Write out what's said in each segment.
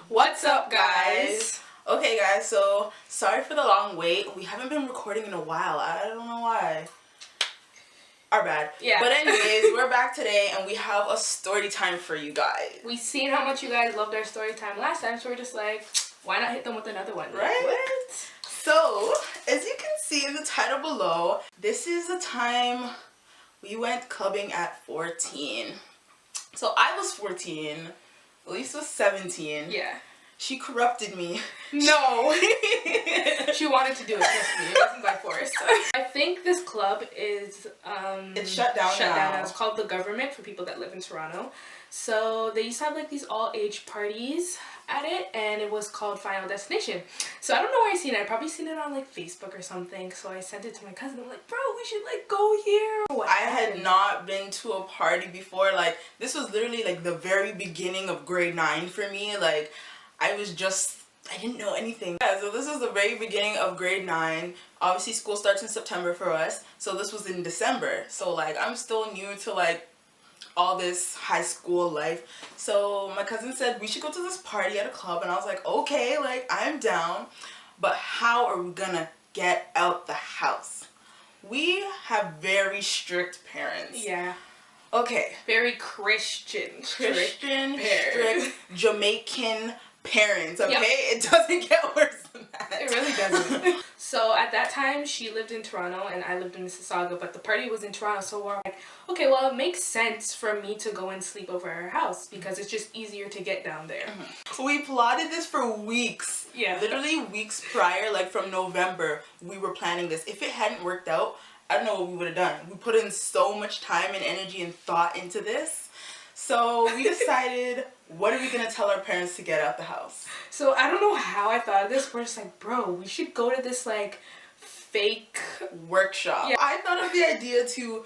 What's up, guys? Okay, guys, so sorry for the long wait. We haven't been recording in a while. I don't know why. Our bad. Yeah. But anyways, we're back today and we have a story time for you guys. We seen how much you guys loved our story time last time, so we're just like, why not hit them with another one? Right? What? So, as you can see in the title below, this is the time we went clubbing at 14. So I was 14. Elise was 17. Yeah. She corrupted me. No. She wanted to do it, trust me. It wasn't by force. I think this club is it's shut down now. It's called The Government for people that live in Toronto. So they used to have like these all-age parties at it, and it was called Final Destination. So I don't know where I seen it. I probably seen it on like Facebook or something. So I sent it to my cousin. I'm like, bro, we should like go here. I had not been to a party before. Like, this was literally like the very beginning of grade 9 for me. Like, I didn't know anything. Yeah, so this was the very beginning of grade 9. Obviously school starts in September for us, so this was in December. So like, I'm still new to like all this high school life. So my cousin said we should go to this party at a club, and I was like, okay, like I'm down, but how are we gonna get out the house? We have very strict parents. Yeah. Okay. Very Christian, strict Jamaican parents, okay? Yep. It doesn't get worse than that. It really doesn't. So at that time, she lived in Toronto and I lived in Mississauga, but the party was in Toronto, so we're like, okay, well, it makes sense for me to go and sleep over at her house because it's just easier to get down there. We plotted this for weeks. Yeah. Literally weeks prior, like from November, we were planning this. If it hadn't worked out, I don't know what we would have done. We put in so much time and energy and thought into this. So we decided, what are we going to tell our parents to get out the house? So I don't know how I thought of this. We're just like, bro, we should go to this like fake workshop. Yeah. I thought of the idea to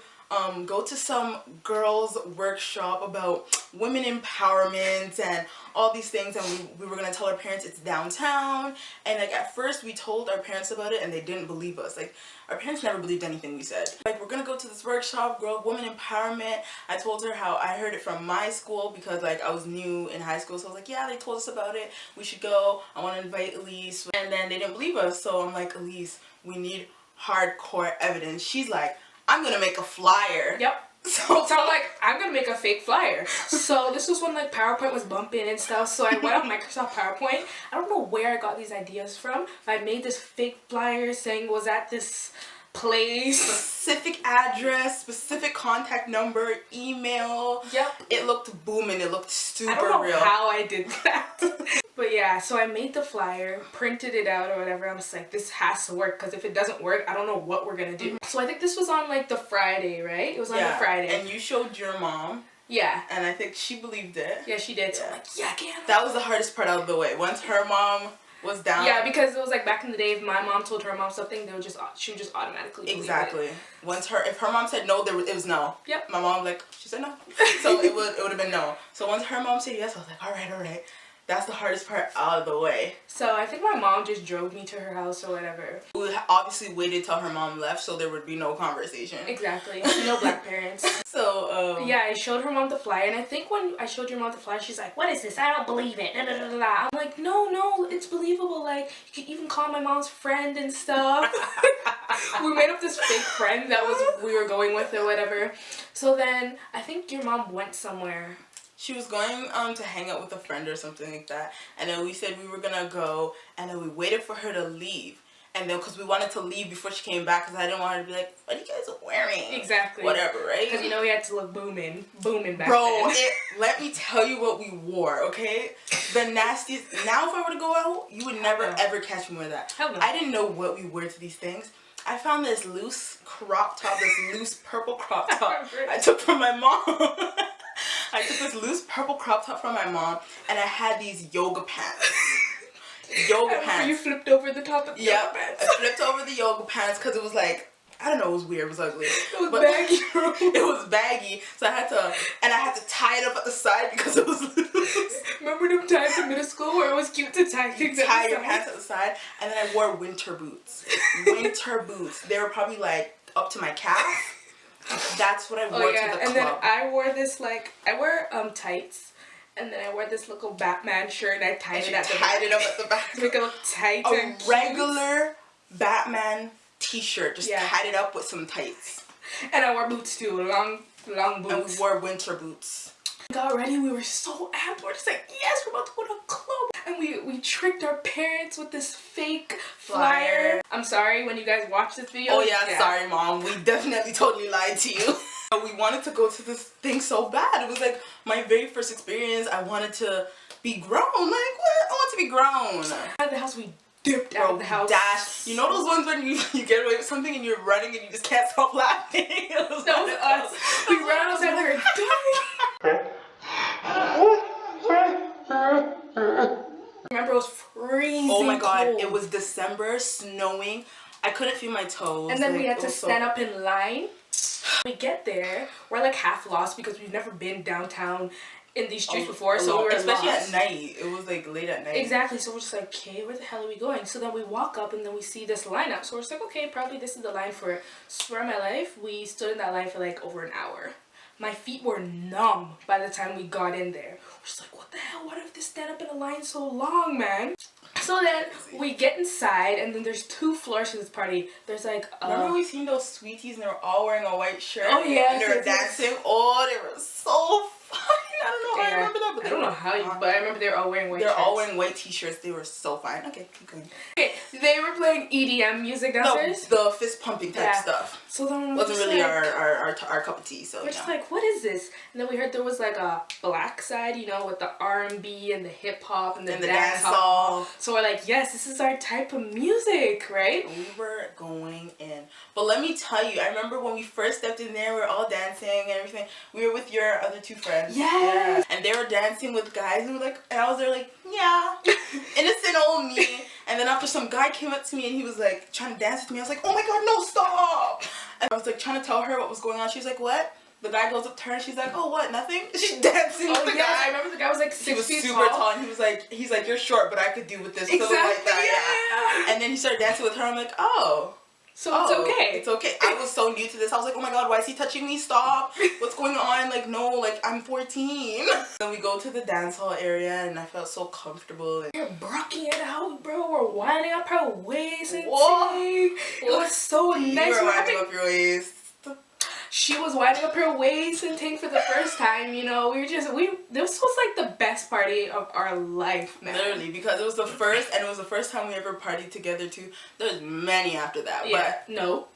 go to some girls' workshop about women empowerment and all these things, and we were going to tell our parents it's downtown. And like at first we told our parents about it and they didn't believe us. Like, our parents never believed anything we said. Like, we're going to go to this workshop, women empowerment. I told her how I heard it from my school because like I was new in high school, so I was like, yeah, they told us about it, we should go, I want to invite Elise. And then they didn't believe us, so I'm like, Elise, we need hardcore evidence. She's like, I'm gonna make a flyer. Yep. So I'm like, I'm gonna make a fake flyer. So this was when like PowerPoint was bumping and stuff. So I went on Microsoft PowerPoint. I don't know where I got these ideas from. I made this fake flyer saying was at this place. Specific address, specific contact number, email. Yep. It looked booming. It looked super real. I don't know how I did that. But yeah, so I made the flyer, printed it out or whatever. I'm just like, this has to work because if it doesn't work, I don't know what we're gonna do. So I think this was on like the Friday, right? It was on the Friday. And you showed your mom. Yeah. And I think she believed it. Yeah, she did. So I'm like, yeah, I can. That was the hardest part out of the way. Once her mom was down. Yeah, because it was like back in the day, if my mom told her mom something, she would just automatically believe exactly. It. If her mom said no, it was no. Yep. My mom she said no. So it would have been no. So once her mom said yes, I was like, all right. That's the hardest part out of the way. So I think my mom just drove me to her house or whatever. We obviously waited till her mom left so there would be no conversation. Exactly. No black parents. So, yeah, I showed her mom the flyer, and I think when I showed your mom the flyer, she's like, what is this? I don't believe it. I'm like, no, it's believable. Like, you could even call my mom's friend and stuff. We made up this fake friend that we were going with or whatever. So then I think your mom went somewhere. She was going to hang out with a friend or something like that, and then we said we were gonna go, and then we waited for her to leave, and then because we wanted to leave before she came back, because I didn't want her to be like, what are you guys wearing? Exactly. Whatever, right? Because we had to look booming back Bro, then. Let me tell you what we wore, okay? The nastiest. Now if I were to go out, you would never ever catch me with that. Hell no. I didn't know what we wore to these things. I found this loose crop top, this loose purple crop top I took from my mom. I took this loose purple crop top from my mom, and I had these yoga pants. You flipped over the top of the yoga pants. I flipped over the yoga pants because it was like, I don't know, it was weird, it was ugly. It was baggy. It was baggy, so I had to tie it up at the side because it was loose. Remember them times in middle school where it was cute to tie things tie your pants at the side, and then I wore winter boots. Winter boots. They were probably like up to my calf. That's what I wore to the club. And then I wore this I wore tights. And then I wore this little Batman shirt and I tied it up at the back to make it look tight and cute. Regular Batman t-shirt, just tied it up with some tights. And I wore boots too, long boots. And we wore winter boots. Got ready, we were so amped. We're just like, yes, we're about to go to a club. And we tricked our parents with this fake flyer. I'm sorry when you guys watch this video. Oh yeah, sorry mom. We definitely totally lied to you. We wanted to go to this thing so bad. It was like my very first experience. I wanted to be grown. Like, what? I want to be grown. Out of the house, we dipped out of the house. Dash. You know those ones when you get away with something and you're running and you just can't stop laughing? That was us. We ran outside and we were dying. I remember it was freezing. Oh my god, cold. it was December, snowing. I couldn't feel my toes. And then we had to stand up in line. We get there, we're like half lost because we've never been downtown in these streets before, so we were especially lost. At night. It was like late at night. Exactly, so we're just like, okay, where the hell are we going? So then we walk up and then we see this lineup. So we're just like, okay, probably this is the line for it. Swear on my life, we stood in that line for like over an hour. My feet were numb by the time we got in there. We're just like, what the hell? Why do we have to stand up in a line so long, man? So then we get inside and then there's 2 floors to this party. There's like remember we seen those sweeties and they were all wearing a white shirt? Oh yeah. And they were dancing. Oh, they were so fun. I don't know how I remember that, but I don't know how but I remember they were all wearing white shirts. They're all wearing white t-shirts. They were so fine. Okay, keep going. Okay, they were playing EDM music downstairs. No, the fist pumping type stuff. So then wasn't really like, our cup of tea. So we're just like, what is this? And then we heard there was like a black side, you know, with the R&B and the hip hop and the dance hall. So we're like, yes, this is our type of music, right? We were going in. But let me tell you, I remember when we first stepped in there, we were all dancing and everything. We were with your other 2 friends. Yeah. And they were dancing with guys and I was there like, yeah, innocent old me. And then after some guy came up to me and he was like trying to dance with me, I was like, oh my god, no, stop. And I was like trying to tell her what was going on. She was like, what? The guy goes up to her and she's like, oh, what, nothing? She's dancing with the guy. I remember the guy was like 6 feet tall. He was super tall and he's like, you're short, but I could do with this. Exactly, like that, yeah. And then he started dancing with her. I'm like, oh. So it's okay. It's okay. I was so new to this. I was like, oh my god, why is he touching me? Stop. What's going on? Like, no, like, I'm 14. Then we go to the dance hall area and I felt so comfortable. And we're brocking it out, bro. We're winding up our waist and thing. It was so nice. You were winding up your waist. She was winding up her waist and thing for the first time, you know. This was like the best party of our life, man. Literally, because it was the first, and it was the first time we ever partied together too. There's many after that, yeah, but no.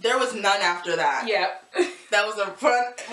There was none after that. Yep. That was the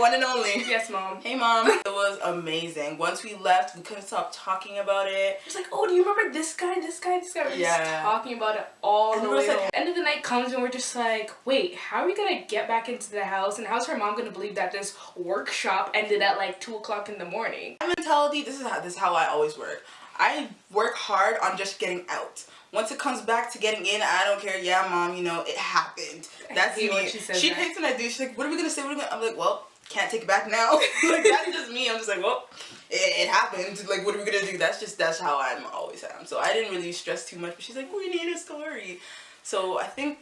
one and only. Yes, Mom. Hey, Mom. It was amazing. Once we left, we couldn't stop talking about it. It was like, oh, do you remember this guy, this guy, this guy? We're just talking about it all the way. Like, end of the night comes and we're just like, wait, how are we going to get back into the house? And how's her mom going to believe that this workshop ended at like 2 o'clock in the morning? My mentality, this is how I always work. I work hard on just getting out. Once it comes back to getting in, I don't care. Yeah, Mom, you know, it happened. That's me. She hates when I do. She's like, what are we going to say? I'm like, well, can't take it back now. Like, that's just me. I'm just like, well, it happened. Like, what are we going to do? That's how I'm always am. So I didn't really stress too much. But she's like, we need a story. So I think,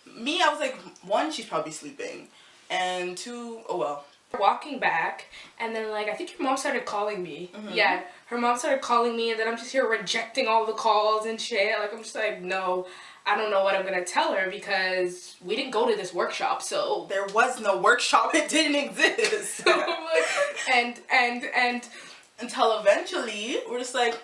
I was like, 1, she's probably sleeping. And 2, oh well. Walking back, and then like I think your mom started calling me. Yeah, her mom started calling me, and then I'm just here rejecting all the calls and shit. Like I'm just like, no, I don't know what I'm gonna tell her because we didn't go to this workshop, so there was no workshop. It didn't exist. and until eventually we're just like,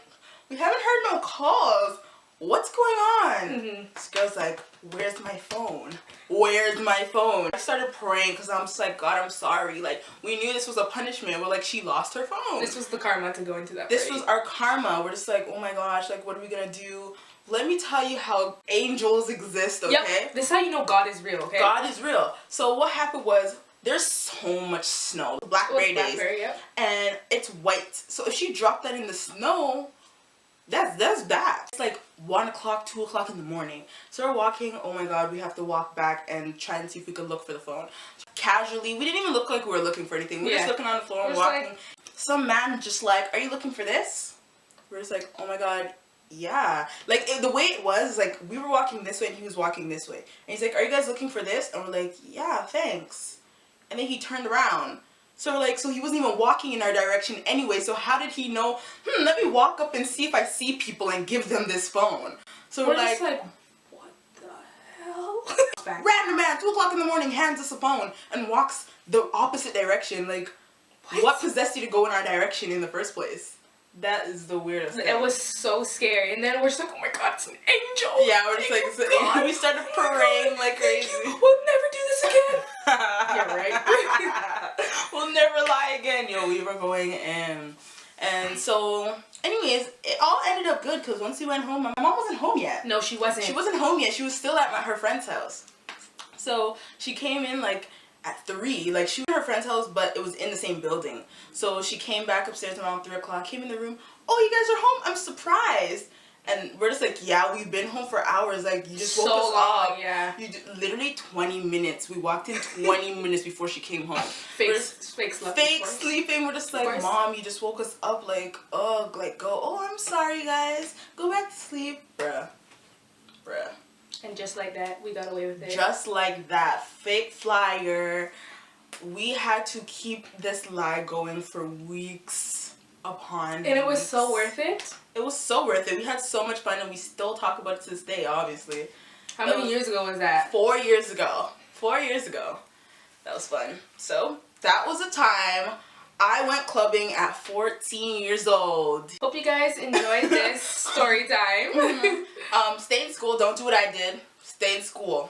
we haven't heard no calls. What's going on? This girl's like, where's my phone? Where's my phone? I started praying because I'm just like, God, I'm sorry. Like, we knew this was a punishment. We're like, she lost her phone. This was the karma to go into that This was our karma. We're just like, oh my gosh, like, what are we gonna do? Let me tell you how angels exist, okay? Yep. This is how you know God is real, okay? God is real. So what happened was, there's so much snow. Blackberry days. Yep. And it's white. So if she dropped that in the snow, that's bad. It's like 1 o'clock, 2 o'clock in the morning. So we're walking, oh my god, we have to walk back and try and see if we could look for the phone. Casually, we didn't even look like we were looking for anything. We were just looking on the floor and walking. Like, some man just like, are you looking for this? We're just like, oh my god, yeah. Like, the way it was, like, we were walking this way and he was walking this way. And he's like, are you guys looking for this? And we're like, yeah, thanks. and then he turned around. So we're like, so he wasn't even walking in our direction anyway, so how did he know, let me walk up and see if I see people and give them this phone. So we're just like, what the hell? Random man, 2 o'clock in the morning, hands us a phone and walks the opposite direction. Like, what possessed you to go in our direction in the first place? That is the weirdest thing. It was so scary. And then we're just like, oh my god, it's an angel. Yeah, we're just like, we started praying like crazy. We'll never do this again. Yeah, right? We'll never lie again. Yo, we were going in. And so, anyways, it all ended up good because once we went home, my mom wasn't home yet. No, she wasn't. She wasn't home yet. She was still at her friend's house. So, she came in like at 3. Like, she was at her friend's house, but it was in the same building. So, she came back upstairs around 3 o'clock, came in the room. Oh, you guys are home? I'm surprised. And we're just like, yeah, we've been home for hours. Like, you just woke us up. Yeah. Literally 20 minutes. We walked in 20 minutes before she came home. Fake sleeping. We're just like, Mom, you just woke us up. Like, ugh. Like, go. Oh, I'm sorry, guys. Go back to sleep. Bruh. And just like that, we got away with it. Just like that. Fake flyer. We had to keep this lie going for weeks upon And it was so worth it. It was so worth it. We had so much fun and we still talk about it to this day, obviously. How many years ago was that? 4 years ago. 4 years ago. That was fun. So, that was a time I went clubbing at 14 years old. Hope you guys enjoyed this story time. Stay in school. Don't do what I did. Stay in school.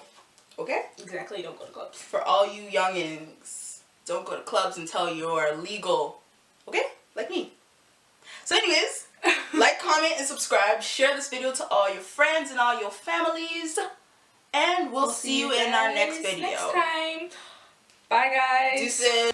Okay? Exactly. Don't go to clubs. For all you youngins, don't go to clubs until you're legal. Okay? Like me. So anyways, like, comment, and subscribe. Share this video to all your friends and all your families. And we'll see you in our next video. Next time. Bye, guys. Deuces.